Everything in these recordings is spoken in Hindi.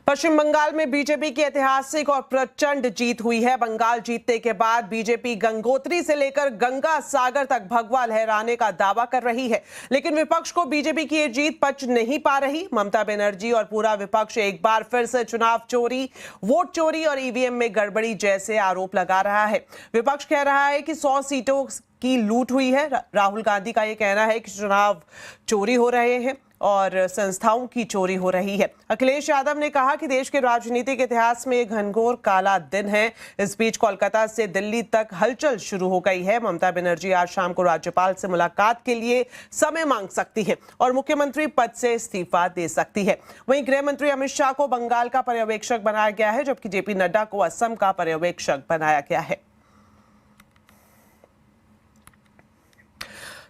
पश्चिम बंगाल में बीजेपी की ऐतिहासिक और प्रचंड जीत हुई है। बंगाल जीतने के बाद बीजेपी गंगोत्री से लेकर गंगा सागर तक भगवा लहराने का दावा कर रही है, लेकिन विपक्ष को बीजेपी की ये जीत पच नहीं पा रही। ममता बनर्जी और पूरा विपक्ष एक बार फिर से चुनाव चोरी, वोट चोरी और ईवीएम में गड़बड़ी जैसे आरोप लगा रहा है। विपक्ष कह रहा है कि 100 सीटों की लूट हुई है। राहुल गांधी का यह कहना है कि चुनाव चोरी हो रहे हैं और संस्थाओं की चोरी हो रही है। अखिलेश यादव ने कहा कि देश के राजनीतिक इतिहास में एक घनघोर काला दिन है। इस बीच कोलकाता से दिल्ली तक हलचल शुरू हो गई है। ममता बनर्जी आज शाम को राज्यपाल से मुलाकात के लिए समय मांग सकती है और मुख्यमंत्री पद से इस्तीफा दे सकती है। वहीं गृह मंत्री अमित शाह को बंगाल का पर्यवेक्षक बनाया गया है, जबकि जेपी नड्डा को असम का पर्यवेक्षक बनाया गया है।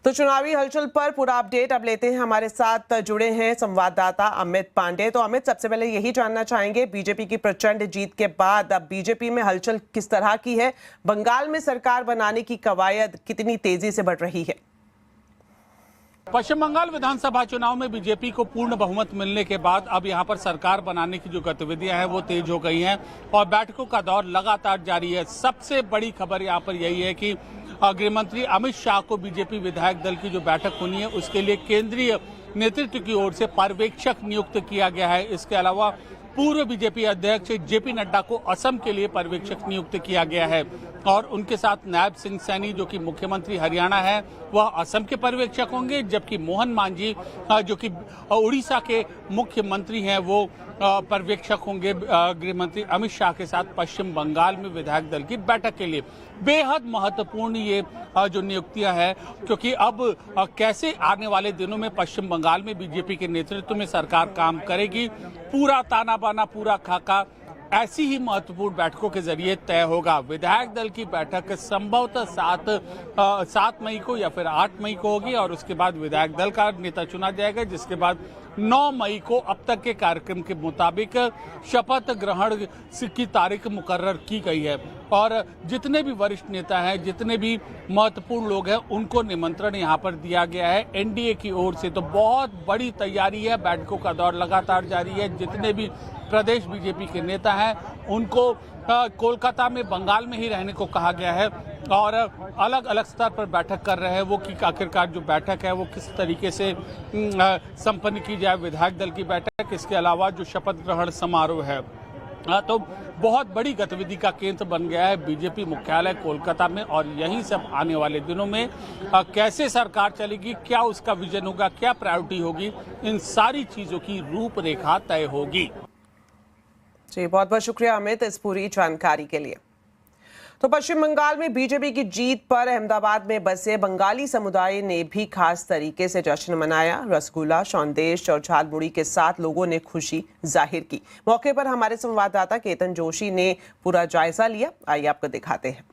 तो चुनावी हलचल पर पूरा अपडेट अब लेते हैं। हमारे साथ जुड़े हैं संवाददाता अमित पांडे। तो अमित, सबसे पहले यही जानना चाहेंगे, बीजेपी की प्रचंड जीत के बाद अब बीजेपी में हलचल किस तरह की है? बंगाल में सरकार बनाने की कवायद कितनी तेजी से बढ़ रही है? पश्चिम बंगाल विधानसभा चुनाव में बीजेपी को पूर्ण बहुमत मिलने के बाद अब यहां पर सरकार बनाने की जो गतिविधियां हैं वो तेज हो गई हैं और बैठकों का दौर लगातार जारी है। सबसे बड़ी खबर यहां पर यही है कि गृह मंत्री अमित शाह को बीजेपी विधायक दल की जो बैठक होनी है उसके लिए केंद्रीय नेतृत्व की ओर से पर्यवेक्षक नियुक्त किया गया है। इसके अलावा पूर्व बीजेपी अध्यक्ष जेपी नड्डा को असम के लिए पर्यवेक्षक नियुक्त किया गया है और उनके साथ नायब सिंह सैनी जो कि मुख्यमंत्री हरियाणा है वह असम के पर्यवेक्षक होंगे, जबकि मोहन मांझी जो कि उड़ीसा के मुख्यमंत्री हैं वो पर्यवेक्षक होंगे गृह मंत्री अमित शाह के साथ पश्चिम बंगाल में विधायक दल की बैठक के लिए। बेहद महत्वपूर्ण ये जो नियुक्तियां हैं, क्योंकि अब कैसे आने वाले दिनों में पश्चिम बंगाल में बीजेपी के नेतृत्व में सरकार काम करेगी, पूरा ताना बाना, पूरा खाका ऐसी ही महत्वपूर्ण बैठकों के जरिए तय होगा। विधायक दल की बैठक संभवतः 7 मई को या फिर 8 मई को होगी और उसके बाद विधायक दल का नेता चुना जाएगा, जिसके बाद 9 मई को अब तक के कार्यक्रम के मुताबिक शपथ ग्रहण की तारीख मुकर्रर की गई है और जितने भी वरिष्ठ नेता हैं, जितने भी महत्वपूर्ण लोग हैं, उनको निमंत्रण यहां पर दिया गया है एनडीए की ओर से। तो बहुत बड़ी तैयारी है, बैठकों का दौर लगातार जारी है। जितने भी प्रदेश बीजेपी के नेता हैं उनको कोलकाता में, बंगाल में ही रहने को कहा गया है और अलग अलग स्तर पर बैठक कर रहे हैं वो कि आखिरकार जो बैठक है वो किस तरीके से संपन्न की जाए, विधायक दल की बैठक, इसके अलावा जो शपथ ग्रहण समारोह है। तो बहुत बड़ी गतिविधि का केंद्र बन गया है बीजेपी मुख्यालय कोलकाता में और यहीं से आने वाले दिनों में कैसे सरकार चलेगी, क्या उसका विजन होगा, क्या प्रायोरिटी होगी, इन सारी चीजों की रूपरेखा तय होगी। जी, बहुत बहुत शुक्रिया अमित इस पूरी जानकारी के लिए। तो पश्चिम बंगाल में बीजेपी की जीत पर अहमदाबाद में बसे बंगाली समुदाय ने भी खास तरीके से जश्न मनाया। रसगुल्ला, संदेश और झालमुड़ी के साथ लोगों ने खुशी जाहिर की। मौके पर हमारे संवाददाता केतन जोशी ने पूरा जायजा लिया, आइए आपको दिखाते हैं।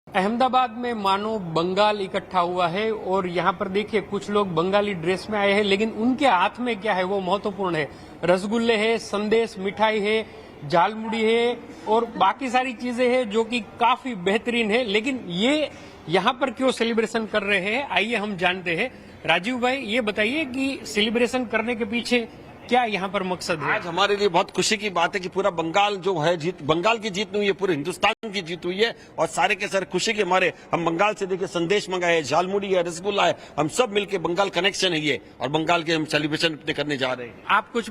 अहमदाबाद में मानो बंगाल इकट्ठा हुआ है और यहाँ पर देखिए कुछ लोग बंगाली ड्रेस में आए हैं, लेकिन उनके हाथ में क्या है वो महत्वपूर्ण है। रसगुल्ले है, संदेश, मिठाई है, झालमुड़ी है और बाकी सारी चीजें हैं जो कि काफी बेहतरीन है। लेकिन ये यहाँ पर क्यों सेलिब्रेशन कर रहे हैं, आइए हम जानते हैं। राजीव भाई, ये बताइए कि सेलिब्रेशन करने के पीछे क्या यहाँ पर मकसद है? आज हमारे लिए बहुत खुशी की बात है कि पूरा बंगाल जो है जीत, बंगाल की जीत नहीं हुई है, पूरे हिंदुस्तान की जीत हुई है और सारे के सारे खुशी के मारे हम बंगाल से देखिए संदेश मंगाए, झालमुड़ी है, रसगुल्ला है, हम सब मिलके बंगाल कनेक्शन है ये और बंगाल के हम सेलिब्रेशन करने जा रहे हैं। आप कुछ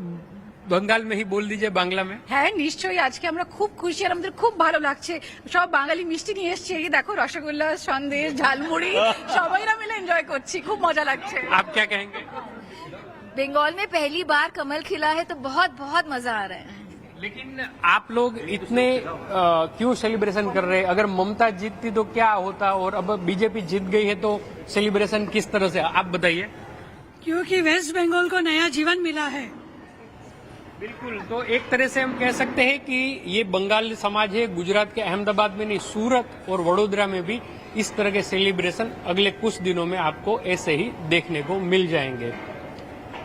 बंगाल में ही बोल दीजिए, बांग्ला में। হ্যাঁ নিশ্চয়ই, আজকে আমরা খুব খুশি আর আমাদের খুব ভালো লাগছে। সব বাঙালি মিষ্টি নিয়ে এসেছে, এই দেখো রসগোল্লা, সন্দেশ, ঝালমুড়ি, সবাইরা মিলে এনজয় করছি, খুব মজা লাগছে। आप क्या कहेंगे? बंगाल में पहली बार कमल खिला है तो बहुत बहुत मजा आ रहा है। लेकिन आप लोग इतने क्यों सेलिब्रेशन कर रहे हैं? अगर ममता जीतती तो क्या होता और अब बीजेपी जीत गई है तो सेलिब्रेशन किस तरह से, आप बताइए। क्योंकि वेस्ट बंगाल को नया जीवन मिला है। बिल्कुल, तो एक तरह से हम कह सकते हैं कि ये बंगाली समाज है। गुजरात के अहमदाबाद में नहीं, सूरत और वडोदरा में भी इस तरह के सेलिब्रेशन अगले कुछ दिनों में आपको ऐसे ही देखने को मिल जाएंगे।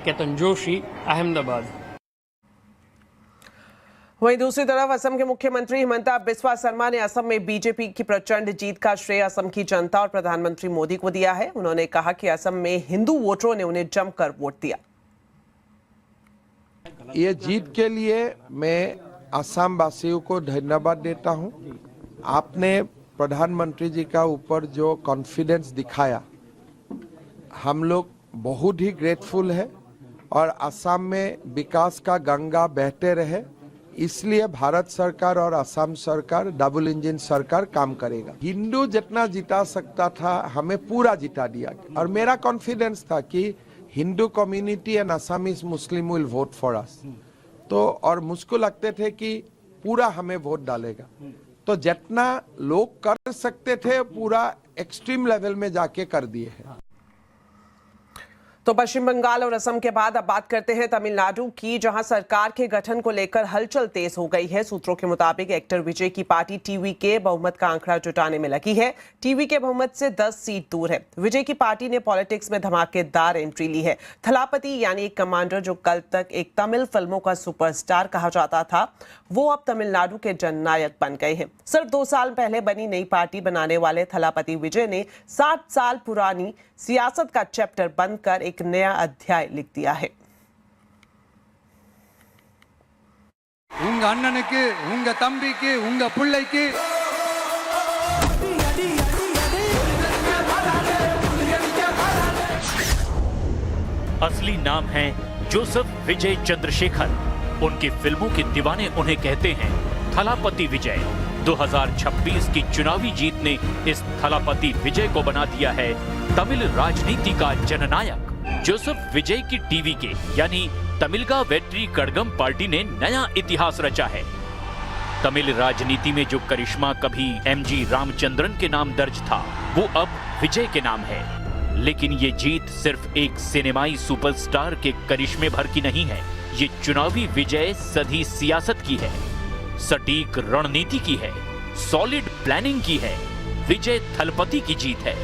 केतन जोशी, अहमदाबाद। वहीं दूसरी तरफ असम के मुख्यमंत्री हिमंता बिस्वा शर्मा ने असम में बीजेपी की प्रचंड जीत का श्रेय असम की जनता और प्रधानमंत्री मोदी को दिया है। उन्होंने कहा कि असम में हिंदू वोटरों ने उन्हें जमकर वोट दिया। ये जीत के लिए मैं असम वासियों को धन्यवाद देता हूं। आपने प्रधानमंत्री जी का ऊपर जो कॉन्फिडेंस दिखाया, हम लोग बहुत ही ग्रेटफुल है और असम में विकास का गंगा बहते रहे, इसलिए भारत सरकार और असम सरकार डबल इंजन सरकार काम करेगा। हिंदू जितना जिता सकता था हमें पूरा जिता दिया और मेरा कॉन्फिडेंस था कि Hindu community and Assamese Muslim will vote for us. तो और मुझको लगते थे कि पूरा हमें वोट डालेगा, तो जितना लोग कर सकते थे पूरा एक्सट्रीम लेवल में जाके कर दिए हैं। तो पश्चिम बंगाल और असम के बाद अब बात करते हैं तमिलनाडु की, जहां सरकार के गठन को लेकर हलचल तेज हो गई है। सूत्रों के मुताबिक एक्टर विजय की पार्टी टीवीके बहुमत का आंकड़ा जुटाने में लगी है। टीवीके बहुमत से 10 सीट दूर है। विजय की पार्टी ने पॉलिटिक्स में धमाकेदार एंट्री ली है। थलापति यानी एक कमांडर जो कल तक एक तमिल फिल्मों का सुपरस्टार कहा जाता था, वो अब तमिलनाडु के जननायक बन गए हैं। सिर्फ 2 साल पहले बनी नई पार्टी बनाने वाले थलापति विजय ने 60 साल पुरानी सियासत का चैप्टर बंद कर एक नया अध्याय लिख दिया है। உங்க அண்ணனுக்கு, உங்க தம்பிக்கு, உங்க பிள்ளைக்கு असली नाम है जोसेफ विजय चंद्रशेखर। उनकी फिल्मों के दीवाने उन्हें कहते हैं थलापति विजय। 2026 की चुनावी जीत ने इस थलापति विजय को बना दिया है तमिल राजनीति का जननायक। जोसेफ विजय की टीवीके यानी तमिलगा वेट्री कड़गम पार्टी ने नया इतिहास रचा है। तमिल राजनीति में जो करिश्मा कभी एमजी रामचंद्रन के नाम दर्ज था, वो अब विजय के नाम है। लेकिन ये जीत सिर्फ एक सिनेमाई सुपरस्टार के करिश्मे भर की नहीं है। ये चुनावी विजय सधी सियासत की है, सटीक रणनीति की है, सॉलिड प्लानिंग की है। विजय थलपति की जीत है।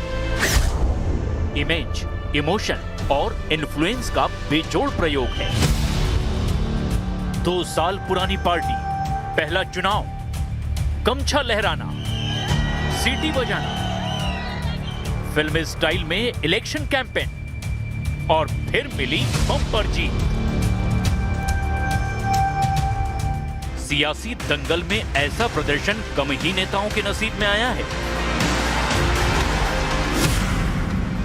इमेज, इमोशन और इन्फ्लुएंस का बेजोड़ प्रयोग है। 2 साल पुरानी पार्टी, पहला चुनाव, गमछा लहराना, सीटी बजाना, फिल्मी स्टाइल में इलेक्शन कैंपेन और फिर मिली बम्पर जीत। सियासी दंगल में ऐसा प्रदर्शन कम ही नेताओं के नसीब में आया है।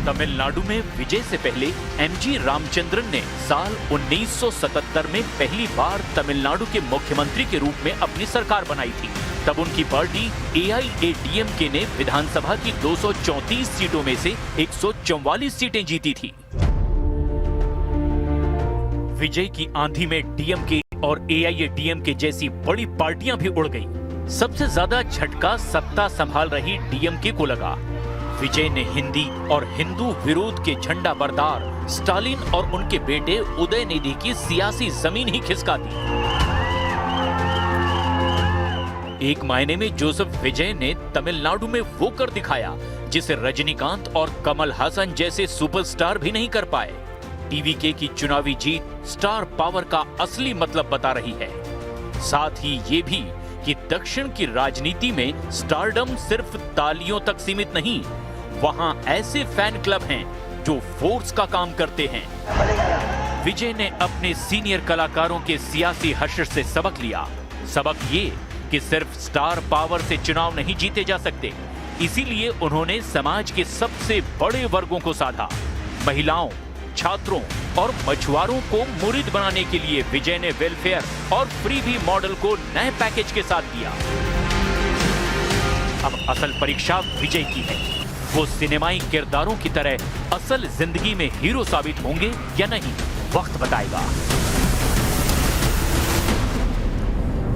तमिलनाडु में विजय से पहले एमजी रामचंद्रन ने साल 1977 में पहली बार तमिलनाडु के मुख्यमंत्री के रूप में अपनी सरकार बनाई थी। तब उनकी पार्टी AIADMK ने विधानसभा की 234 सीटों में से 144 सीटें जीती थी। विजय की आंधी में DMK और AIADMK जैसी बड़ी पार्टियां भी उड़ गईं। सबसे ज्यादा झटका सत्ता संभाल रही DMK को लगा। विजय ने हिंदी और हिंदू विरोध के झंडा बरदार स्टालिन और उनके बेटे उदयनिधि की सियासी जमीन ही खिसका दी। एक मायने में जोसेफ विजय ने तमिलनाडु में वो कर दिखाया जिसे रजनीकांत और कमल हासन जैसे सुपरस्टार भी नहीं कर पाए। टीवीके की चुनावी जीत स्टार पावर का असली मतलब बता रही है। साथ ही ये भी कि दक्षिण की राजनीति में स्टारडम सिर्फ तालियों तक सीमित नहीं, वहां ऐसे फैन क्लब हैं जो फोर्स का काम करते हैं। विजय ने अपने सीनियर कलाकारों के सियासी हश्र से सबक लिया। सबक ये कि सिर्फ स्टार पावर से चुनाव नहीं जीते जा सकते। इसीलिए उन्होंने समाज के सबसे बड़े वर्गों को साधा। महिलाओं, छात्रों और मछुआरों को मुरीद बनाने के लिए विजय ने वेलफेयर और फ्रीबी मॉडल को नए पैकेज के साथ दिया। अब असल परीक्षा विजय की है। वो सिनेमाई किरदारों की तरह असल जिंदगी में हीरो साबित होंगे या नहीं, वक्त बताएगा।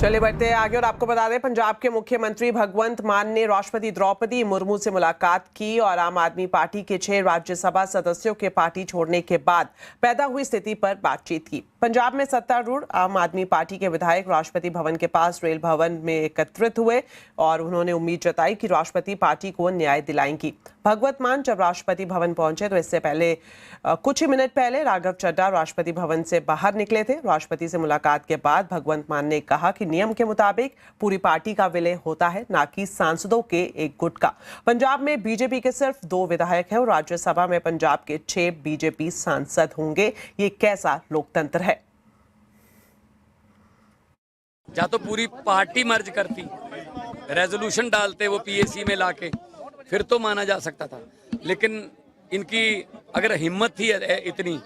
चलिए बढ़ते हैं आगे और आपको बता दें, पंजाब के मुख्यमंत्री भगवंत मान ने राष्ट्रपति द्रौपदी मुर्मू से मुलाकात की और आम आदमी पार्टी के 6 राज्यसभा सदस्यों के पार्टी छोड़ने के बाद पैदा हुई स्थिति पर बातचीत की। पंजाब में सत्तारूढ़ आम आदमी पार्टी के विधायक राष्ट्रपति भवन के पास रेल भवन में एकत्रित हुए और उन्होंने उम्मीद जताई कि राष्ट्रपति पार्टी को न्याय दिलाएंगी। भगवंत मान जब राष्ट्रपति भवन पहुंचे तो इससे पहले कुछ ही मिनट पहले राघव चड्ढा राष्ट्रपति भवन से बाहर निकले थे। राष्ट्रपति से मुलाकात के बाद भगवंत मान ने कहा कि नियम के मुताबिक पूरी पार्टी का विलय होता है, ना कि सांसदों के एक गुट का। पंजाब में बीजेपी के सिर्फ 2 विधायक हैं और राज्यसभा में पंजाब के 6 बीजेपी सांसद होंगे। ये कैसा लोकतंत्र है। या तो पूरी पार्टी मर्ज करती, रेजोल्यूशन डालते वो पीएसी में लाके, फिर तो माना जा सकता था। लेकिन इनकी अगर हिम्मत थी इतनी,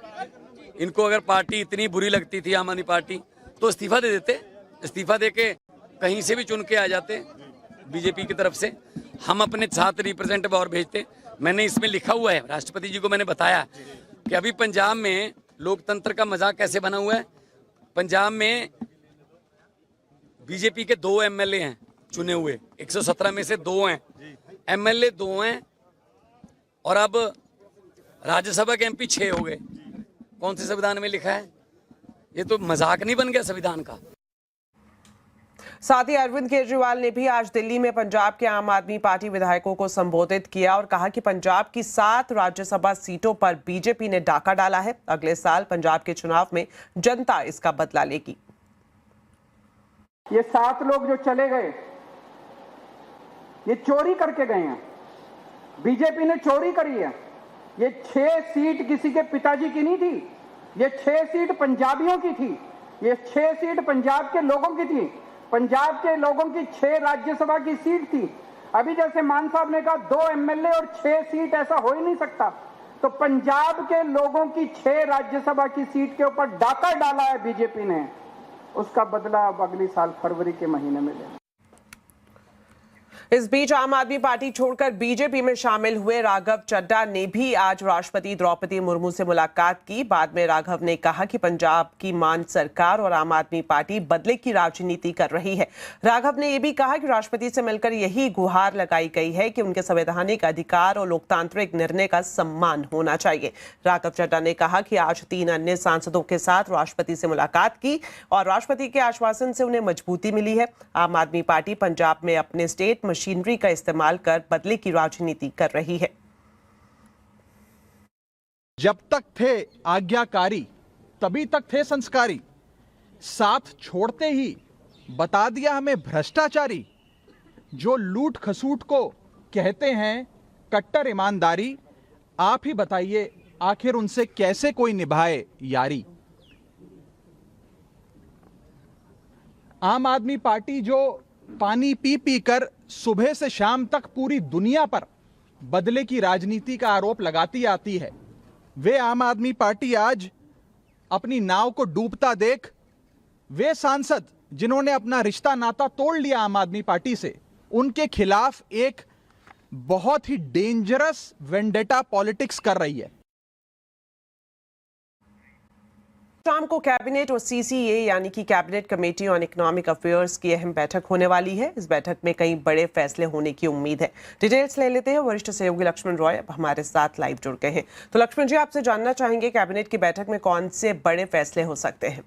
इनको अगर पार्टी इतनी बुरी लगती थी आम आदमी पार्टी, तो इस्तीफा दे देते। इस्तीफा देके कहीं से भी चुन के आ जाते बीजेपी की तरफ से, हम अपने 7 रिप्रेजेंटेटिव और भेजते। मैंने इसमें लिखा हुआ है, राष्ट्रपति जी को मैंने बताया कि अभी पंजाब में लोकतंत्र का मजाक कैसे बना हुआ है। पंजाब में बीजेपी के 2 एमएलए हैं चुने हुए, 117 में से 2 हैं, एमएलए 2 हैं, और अब राज्यसभा के एमपी 6 हो गए। कौन से संविधान में लिखा है? ये तो मजाक नहीं बन गया संविधान का? साथ ही अरविंद केजरीवाल ने भी आज दिल्ली में पंजाब के आम आदमी पार्टी विधायकों को संबोधित किया और कहा कि पंजाब की 7 राज्यसभा सीटों पर बीजेपी ने डाका डाला है। अगले साल पंजाब के चुनाव में जनता इसका बदला लेगी। ये 7 लोग जो चले गए, ये चोरी करके गए हैं। बीजेपी ने चोरी करी है। ये 6 सीट किसी के पिताजी की नहीं थी, ये 6 सीट पंजाबियों की थी, ये 6 सीट पंजाब के लोगों की थी। पंजाब के लोगों की 6 राज्यसभा की सीट थी। अभी जैसे मान साहब ने कहा 2 एमएलए और 6 सीट, ऐसा हो ही नहीं सकता। तो पंजाब के लोगों की 6 राज्यसभा की सीट के ऊपर डाका डाला है बीजेपी ने, उसका बदला अब अगली साल फरवरी के महीने में लेना। इस बीच आम आदमी पार्टी छोड़कर बीजेपी में शामिल हुए राघव चड्ढा ने भी आज राष्ट्रपति द्रौपदी मुर्मू से मुलाकात की। बाद में राघव ने कहा कि पंजाब की मान सरकार और आम आदमी पार्टी बदले की राजनीति कर रही है। राघव ने यह भी कहा कि राष्ट्रपति से मिलकर यही गुहार लगाई गई है कि उनके संवैधानिक अधिकार और लोकतांत्रिक निर्णय का सम्मान होना चाहिए। राघव चड्ढा ने कहा कि आज 3 अन्य सांसदों के साथ राष्ट्रपति से मुलाकात की और राष्ट्रपति के आश्वासन से उन्हें मजबूती मिली है। आम आदमी पार्टी पंजाब में अपने स्टेट मशीनरी का इस्तेमाल कर बदले की राजनीति कर रही है। जब तक थे आज्ञाकारी तभी तक थे संस्कारी, साथ छोड़ते ही बता दिया हमें भ्रष्टाचारी। जो लूट खसूट को कहते हैं कट्टर ईमानदारी, आप ही बताइए आखिर उनसे कैसे कोई निभाए यारी। आम आदमी पार्टी जो पानी पी पी कर सुबह से शाम तक पूरी दुनिया पर बदले की राजनीति का आरोप लगाती आती है, वे आम आदमी पार्टी आज अपनी नाव को डूबता देख, वे सांसद जिन्होंने अपना रिश्ता नाता तोड़ लिया आम आदमी पार्टी से, उनके खिलाफ एक बहुत ही डेंजरस वेंडेटा पॉलिटिक्स कर रही है। शाम को कैबिनेट और सीसीए यानी कि cabinet committee on economic affairs की अहम बैठक होने वाली है। इस बैठक में कई बड़े फैसले होने की उम्मीद है। डिटेल्स ले लेते हैं, वरिष्ठ सहयोगी लक्ष्मण रॉय अब हमारे साथ लाइव जुड़ गए हैं। तो लक्ष्मण जी, आपसे जानना चाहेंगे कैबिनेट की बैठक में कौन से बड़े फैसले हो सकते हैं?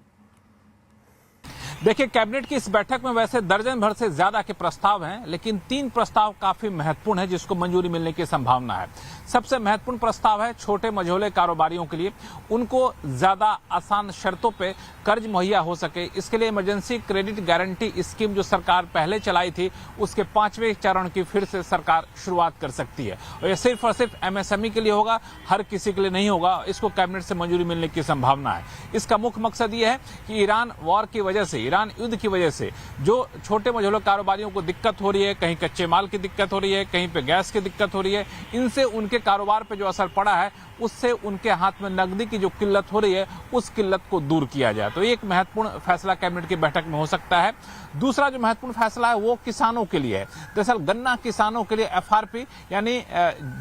देखिए, कैबिनेट की इस बैठक में वैसे दर्जन भर से ज्यादा के प्रस्ताव हैं, लेकिन 3 प्रस्ताव काफी महत्वपूर्ण है जिसको मंजूरी मिलने की संभावना है। सबसे महत्वपूर्ण प्रस्ताव है छोटे मझोले कारोबारियों के लिए, उनको ज्यादा आसान शर्तों पे कर्ज मुहैया हो सके। इसके लिए इमरजेंसी क्रेडिट गारंटी स्कीम जो सरकार पहले चलाई थी, उसके 5वें चरण की फिर से सरकार शुरुआत कर सकती है। और ये सिर्फ और सिर्फ एमएसएमई के लिए होगा, हर किसी के लिए नहीं होगा। इसको कैबिनेट से मंजूरी मिलने की संभावना है। इसका मुख्य मकसद ये है कि ईरान वॉर की वजह से, ईरान युद्ध की वजह से जो छोटे मझोले कारोबारियों को दिक्कत हो रही है, कहीं कच्चे माल की दिक्कत हो रही है, कहीं पे गैस की दिक्कत हो रही है, इनसे उनके कारोबार पे जो असर पड़ा है, उससे उनके हाथ में नकदी की जो किल्लत हो रही है, उस किल्लत को दूर किया जाए। तो एक महत्वपूर्ण फैसला कैबिनेट की बैठक में हो सकता है। दूसरा जो महत्वपूर्ण फैसला है वो किसानों के लिए है। दरअसल गन्ना किसानों के लिए एफआरपी यानी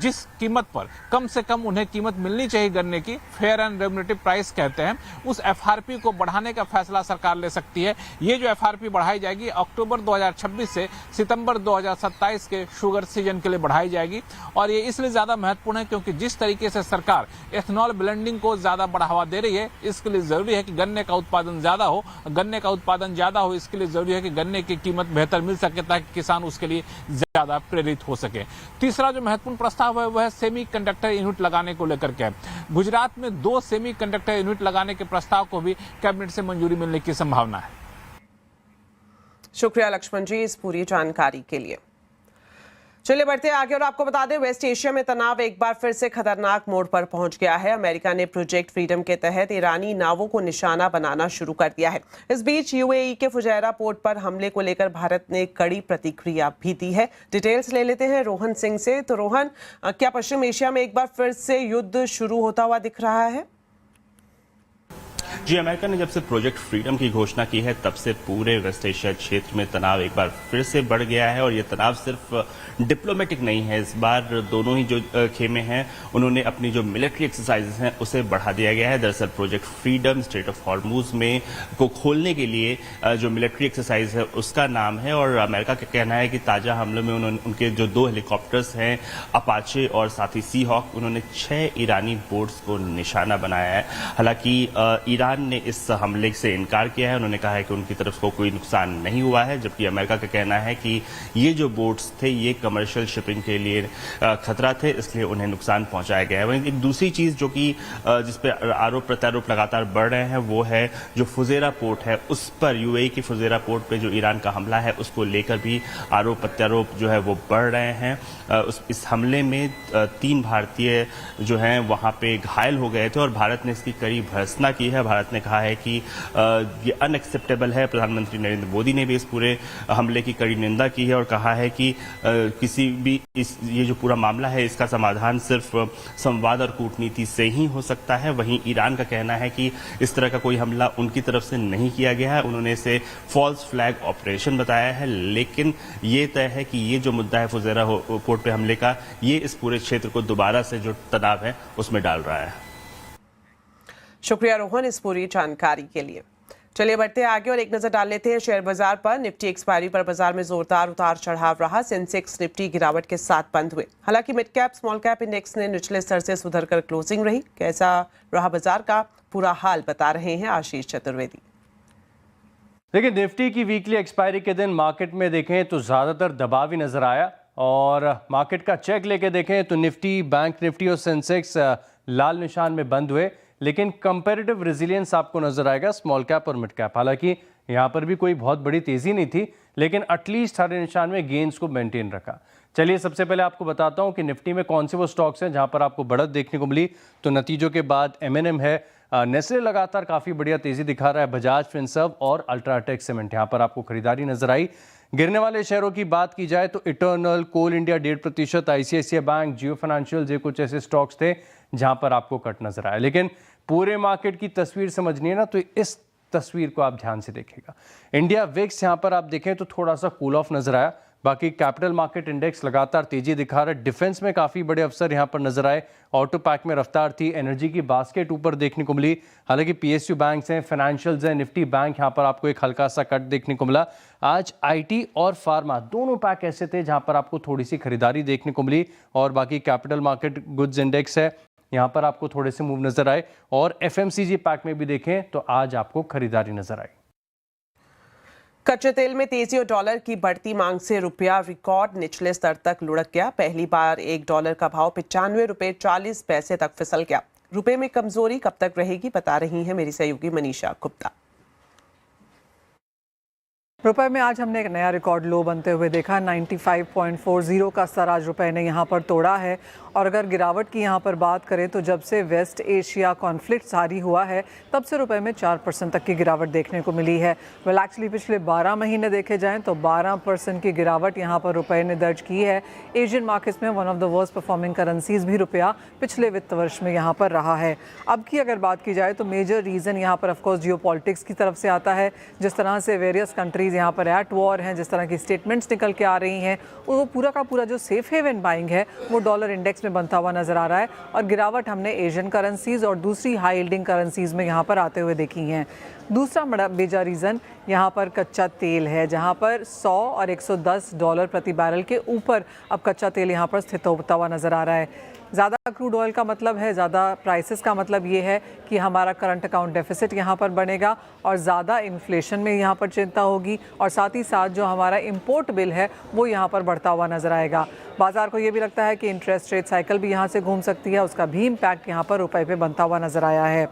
जिस कीमत पर कम से कम उन्हें कीमत मिलनी चाहिए गन्ने की, फेयर एंड रेम्युनरेटिव प्राइस कहते हैं, उस एफआरपी को बढ़ाने का फैसला सरकार ले सकती है। ये जो एफआरपी बढ़ाई जाएगी अक्टूबर 2026 से सितंबर 2027 के शुगर सीजन के लिए बढ़ाई जाएगी। और ये इसलिए ज्यादा महत्वपूर्ण है क्योंकि जिस तरीके से सरकार एथनॉल ब्लेंडिंग को ज्यादा बढ़ावा दे रही है, इसके लिए जरूरी है कि गन्ने का उत्पादन ज्यादा हो। गन्ने का उत्पादन ज्यादा हो, इसके लिए जरूरी है कि गन्ने की कीमत बेहतर मिल सके ताकि किसान उसके लिए ज्यादा प्रेरित हो सके। तीसरा जो महत्वपूर्ण प्रस्ताव है वह है सेमी कंडक्टर यूनिट लगाने को लेकर के। गुजरात में 2 सेमी कंडक्टर यूनिट लगाने के प्रस्ताव को भी कैबिनेट से मंजूरी मिलने की संभावना है। शुक्रिया लक्ष्मण जी इस पूरी जानकारी के लिए। चलिए बढ़ते हैं आगे और आपको बता दें, वेस्ट एशिया में तनाव एक बार फिर से खतरनाक मोड़ पर पहुंच गया है। अमेरिका ने प्रोजेक्ट फ्रीडम के तहत ईरानी नावों को निशाना बनाना शुरू कर दिया है। इस बीच यूएई के फुजैरा पोर्ट पर हमले को लेकर भारत ने कड़ी प्रतिक्रिया भी दी है। डिटेल्स ले लेते हैं रोहन सिंह से। तो रोहन, क्या पश्चिम एशिया में एक बार फिर से युद्ध शुरू होता हुआ दिख रहा है? जी, अमेरिका ने जब से प्रोजेक्ट फ्रीडम की घोषणा की है तब से पूरे वेस्ट एशिया क्षेत्र में तनाव एक बार फिर से बढ़ गया है। और ये तनाव सिर्फ डिप्लोमेटिक नहीं है, इस बार दोनों ही जो खेमे हैं उन्होंने अपनी जो मिलिट्री एक्सरसाइजेस हैं उसे बढ़ा दिया गया है। दरअसल project freedom straight of Hormuz में को खोलने के लिए जो मिलिट्री एक्सरसाइज है उसका नाम है। और अमेरिका का कहना है कि ताज़ा हमलों में उनके जो 2 हेलीकॉप्टर्स हैं अपाचे और साथ ही सी हॉक, उन्होंने 6 ईरानी बोट्स को निशाना बनाया है। हालांकि ईरान ने इस हमले से इनकार किया है। उन्होंने कहा है कि उनकी तरफ को कोई नुकसान नहीं हुआ है, जबकि अमेरिका का कहना है कि ये जो बोट्स थे ये कमर्शियल शिपिंग के लिए खतरा थे, इसलिए उन्हें नुकसान पहुंचाया गया है। वहीं एक दूसरी चीज जो कि जिस पे आरोप प्रत्यारोप लगातार बढ़ रहे हैं वो है जो फुजेरा पोर्ट है उस पर, यूएई की फुजेरा पोर्ट पे जो ईरान का हमला है उसको लेकर भी आरोप प्रत्यारोप जो है वो बढ़ रहे हैं। इस हमले में 3 भारतीय जो हैं वहां पे घायल हो गए थे और भारत ने इसकी कड़ी भर्त्सना की है। भारत ने कहा है कि ये अनएक्सेप्टेबल है। प्रधानमंत्री नरेंद्र मोदी ने भी इस पूरे हमले की कड़ी निंदा की है और कहा है कि किसी भी ये जो पूरा मामला है इसका समाधान सिर्फ संवाद और कूटनीति से ही हो सकता है। वहीं ईरान का कहना है कि इस तरह का कोई हमला उनकी तरफ से नहीं किया गया है। उन्होंने इसे फॉल्स फ्लैग ऑपरेशन बताया है, लेकिन ये तय है कि ये जो मुद्दा है फुजेरा पोर्ट पे हमले का, ये इस पूरे क्षेत्र को दोबारा से जो तनाव है उसमें डाल रहा है। शुक्रिया रोहन इस पूरी जानकारी के लिए। चलिए बढ़ते हैं आगे और एक नजर डाल लेते हैं शेयर बाजार पर। निफ्टी एक्सपायरी पर बाजार में जोरदार उतार चढ़ाव रहा। सेंसेक्स निफ्टी गिरावट के साथ बंद हुए। हालांकि mid cap small cap index ने निचले स्तर से सुधरकर क्लोजिंग रही। कैसा रहा बाजार का पूरा हाल, बता रहे हैं आशीष चतुर्वेदी। देखिए, निफ्टी की वीकली एक्सपायरी के दिन मार्केट में देखें तो ज्यादातर दबाव ही नजर आया और मार्केट का चेक लेके देखें तो निफ्टी, बैंक निफ्टी और सेंसेक्स लाल निशान में बंद हुए, लेकिन कंपैरेटिव रेजिलियंस आपको नजर आएगा स्मॉल कैप और मिड कैप। हालांकि यहाँ पर भी कोई बहुत बड़ी तेजी नहीं थी, लेकिन एटलीस्ट हरे निशान में गेन्स को मेंटेन रखा। चलिए सबसे पहले आपको बताता हूँ कि निफ्टी में कौन से वो स्टॉक्स हैं जहाँ पर आपको बढ़त देखने को मिली। तो नतीजों के बाद M&M है, नेस्ले लगातार काफ़ी बढ़िया तेजी दिखा रहा है, बजाज फिनसर्व और अल्ट्राटेक सीमेंट यहाँ पर आपको खरीदारी नजर आई। गिरने वाले शेयरों की बात की जाए तो इटर्नल, कोल इंडिया 1.5%, ICICI बैंक, जियो फाइनेंशियल, ये कुछ ऐसे स्टॉक्स थे जहां पर आपको कट नजर आया। लेकिन पूरे मार्केट की तस्वीर समझनी है ना, तो इस तस्वीर को आप ध्यान से देखिएगा। इंडिया विक्स यहां पर आप देखें तो थोड़ा सा कूल ऑफ नजर आया। बाकी कैपिटल मार्केट इंडेक्स लगातार तेजी दिखा रहा है। डिफेंस में काफी बड़े अवसर यहां पर नजर आए। ऑटो पैक में रफ्तार थी, एनर्जी की बास्केट ऊपर देखने को मिली। हालांकि PSU बैंक्स हैं, फाइनेंशियल्स हैं, निफ्टी बैंक यहां पर आपको एक हल्का सा कट देखने को मिला। आज IT और फार्मा दोनों पैक ऐसे थे जहां पर आपको थोड़ी सी खरीदारी देखने को मिली। और बाकी कैपिटल मार्केट गुड्स इंडेक्स है, यहां पर आपको थोड़े से मूव नजर आए। और FMCG पैक में भी देखें तो आज आपको खरीदारी नजर आई। कच्चे तेल में तेजी और डॉलर की बढ़ती मांग से रुपया रिकॉर्ड निचले स्तर तक लुढ़क गया। पहली बार $1 का भाव 95 रुपए 40 पैसे तक फिसल गया। रुपए में कमजोरी कब तक रहेगी, बता रही हैं मेरी सहयोगी मनीषा गुप्ता। रुपए में आज हमने एक नया रिकॉर्ड लो बनते हुए देखा। 95.40 का स्तर आज रुपए ने यहाँ पर तोड़ा है। और अगर गिरावट की यहाँ पर बात करें तो जब से वेस्ट एशिया कॉन्फ्लिक्ट जारी हुआ है तब से रुपए में 4% तक की गिरावट देखने को मिली है। वेल एक्चुअली पिछले 12 महीने देखे जाएं तो 12% की गिरावट यहाँ पर रुपए ने दर्ज की है। एशियन मार्केट्स में one of the worst performing currencies भी रुपया पिछले वित्त वर्ष में यहाँ पर रहा है। अब की अगर बात की जाए तो मेजर रीज़न यहाँ पर ऑफकोर्स जियोपॉलिटिक्स की तरफ से आता है। जिस तरह से वेरियस कंट्रीज़ यहाँ पर एट वॉर हैं, जिस तरह की स्टेटमेंट्स निकल के आ रही हैं, वो पूरा का पूरा जो सेफ हेवन बाइंग है वो डॉलर इंडेक्स में बनता हुआ नजर आ रहा है। और गिरावट हमने एशियन करेंसीज और दूसरी हाई यील्डिंग करेंसीज में यहाँ पर आते हुए देखी हैं। दूसरा बड़ा मेजर रीज़न यहाँ पर कच्चा तेल है, जहाँ पर $100 और $110 प्रति बैरल के ऊपर अब कच्चा तेल यहाँ पर स्थित होता हुआ नजर आ रहा है। ज़्यादा क्रूड ऑयल का मतलब है ज़्यादा प्राइसेस का मतलब ये है कि हमारा करंट अकाउंट डेफिसिट यहाँ पर बनेगा और ज़्यादा इन्फ्लेशन में यहाँ पर चिंता होगी। और साथ ही साथ जो हमारा इंपोर्ट बिल है वो यहाँ पर बढ़ता हुआ नजर आएगा। बाजार को ये भी लगता है कि इंटरेस्ट रेट साइकिल भी यहाँ से घूम सकती है, उसका भी इम्पैक्ट यहाँ पर रुपए पे बनता हुआ नजर आया है।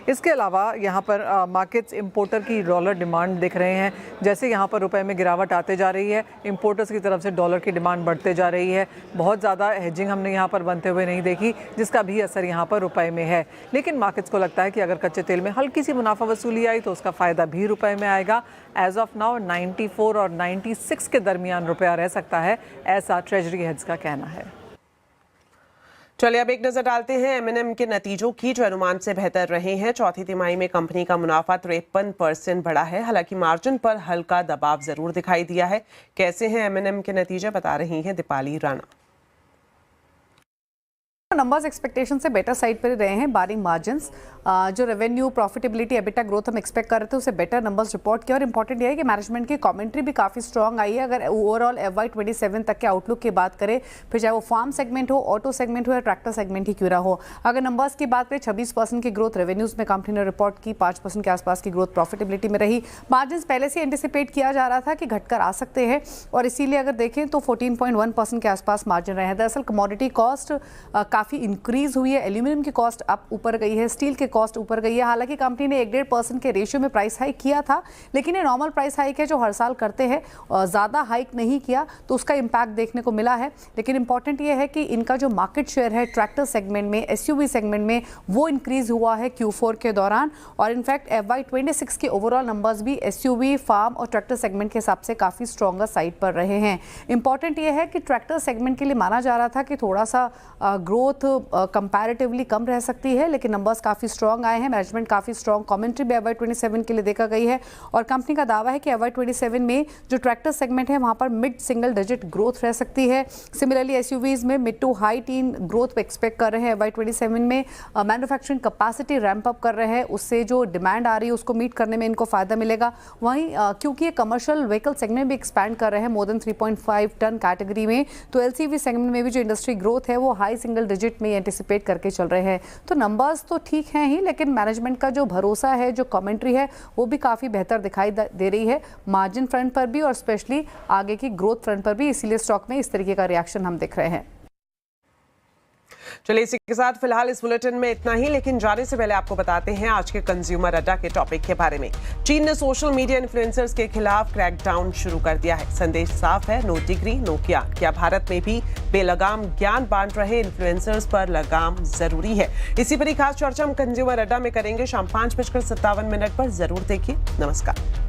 इसके अलावा यहाँ पर मार्केट्स मार्केट्स इंपोर्टर की डॉलर डिमांड दिख रहे हैं। जैसे यहाँ पर रुपए में गिरावट आते जा रही है, इंपोर्टर्स की तरफ से डॉलर की डिमांड बढ़ते जा रही है। बहुत ज़्यादा हेजिंग हमने यहाँ पर बनते हुए नहीं देखी, जिसका भी असर यहाँ पर रुपए में है। लेकिन मार्केट्स को लगता है कि अगर कच्चे तेल में हल्की सी मुनाफा वसूली आई तो उसका फ़ायदा भी रुपए में आएगा। एज ऑफ नाउ 94 और 96 के दरमियान रुपया रह सकता है, ऐसा ट्रेजरी हेड्स का कहना है। चलिए अब एक नजर डालते हैं M&M के नतीजों की, जो अनुमान से बेहतर रहे हैं। चौथी तिमाही में कंपनी का मुनाफा 53% बढ़ा है। हालांकि मार्जिन पर हल्का दबाव जरूर दिखाई दिया है। कैसे हैं M&M के नतीजे, बता रही हैं दीपाली राणा। नंबर्स एक्सपेक्टेशन से बेटर साइड पर रहे हैं, बारिंग मार्जिन्स। जो रेवेन्यू, प्रॉफिटेबिलिटी, एबिटा ग्रोथ हम एक्सपेक्ट कर रहे थे, उससे बेटर नंबर्स रिपोर्ट किया। और इंपॉर्टेंट ये है कि मैनेजमेंट की कमेंट्री भी काफ़ी स्ट्रॉन्ग आई है। अगर ओवरऑल FY27 तक के आउटलुक की बात करें, फिर चाहे वो फार्म सेगमेंट हो, ऑटो सेगमेंट हो या ट्रैक्टर सेगमेंट ही क्यों ना हो, अगर नंबर्स की बात करें 26% की ग्रोथ रेवेन्यूज़ में कंपनी ने रिपोर्ट की, 5% के आसपास की ग्रोथ प्रॉफिटेबिलिटी में रही। मार्जिन पहले से एंटिसिपेट किया जा रहा था कि घटकर आ सकते हैं, और इसीलिए अगर देखें तो 14.1% के आसपास मार्जिन रहे हैं। दरअसल कमोडिटी कॉस्ट काफ़ी इंक्रीज हुई है, एल्यूमिनियम की कॉस्ट अब ऊपर गई है, स्टील की कॉस्ट ऊपर गई है। हालांकि कंपनी ने 1-1.5% के रेशियो में प्राइस हाइक किया था, लेकिन ये नॉर्मल प्राइस हाइक है जो हर साल करते हैं, ज़्यादा हाइक नहीं किया, तो उसका इम्पैक्ट देखने को मिला है। लेकिन इंपॉर्टेंट ये है कि इनका जो मार्केट शेयर है ट्रैक्टर सेगमेंट में, SUV सेगमेंट में, वो इंक्रीज हुआ है Q4 के दौरान। और इनफैक्ट FY26 के ओवरऑल नंबर्स भी SUV, फार्म और ट्रैक्टर सेगमेंट के हिसाब से काफ़ी स्ट्रॉन्गर साइड पर रहे हैं। इंपॉर्टेंट ये है कि ट्रैक्टर सेगमेंट के लिए माना जा रहा था कि थोड़ा सा ग्रोथ कंपैरेटिवली कम रह सकती है, लेकिन नंबर्स काफ़ी स्ट्रॉन्ग आए हैं। मैनेजमेंट काफ़ी स्ट्रॉन्ग कमेंट्री भी FY27 के लिए देखा गई है, और कंपनी का दावा है कि FY27 में जो ट्रैक्टर सेगमेंट है वहाँ पर मिड सिंगल डिजिट ग्रोथ रह सकती है। सिमिलरली SUVs में mid to high teen growth expect कर रहे हैं। FY27 में मैन्युफैक्चरिंग कैपेसिटी रैंप अप कर रहे हैं, उससे जो डिमांड आ रही है उसको मीट करने में इनको फ़ायदा मिलेगा। वहीं क्योंकि ये कमर्शियल व्हीकल सेगमेंट भी एक्सपैंड कर रहे हैं मोर देन 3.5 टन कैटेगरी में, तो LCV सेगमेंट में भी जो इंडस्ट्री ग्रोथ है वो हाई सिंगल डिजिट में एंटिसिपेट करके चल रहे हैं। तो नंबर्स तो ठीक हैं ही, लेकिन मैनेजमेंट का जो भरोसा है, जो कमेंट्री है, वो भी काफ़ी बेहतर दिखाई दे रही है, मार्जिन फ्रंट पर भी और स्पेशली आगे की ग्रोथ फ्रंट पर भी। इसीलिए स्टॉक में इस तरीके का रिएक्शन हम देख रहे हैं। चलिए इसी के साथ फिलहाल इस बुलेटिन में इतना ही, लेकिन जाने से पहले आपको बताते हैं आज के कंज्यूमर अड्डा के टॉपिक के बारे में। चीन ने सोशल मीडिया इन्फ्लुएंसर्स के खिलाफ क्रैकडाउन शुरू कर दिया है। संदेश साफ है, नो डिग्री नो ज्ञान। क्या भारत में भी बेलगाम ज्ञान बांट रहे इन्फ्लुएंसर्स पर लगाम जरूरी है? इसी पर ही खास चर्चा हम कंज्यूमर अड्डा में करेंगे शाम 5:57 पर। जरूर देखिए। नमस्कार।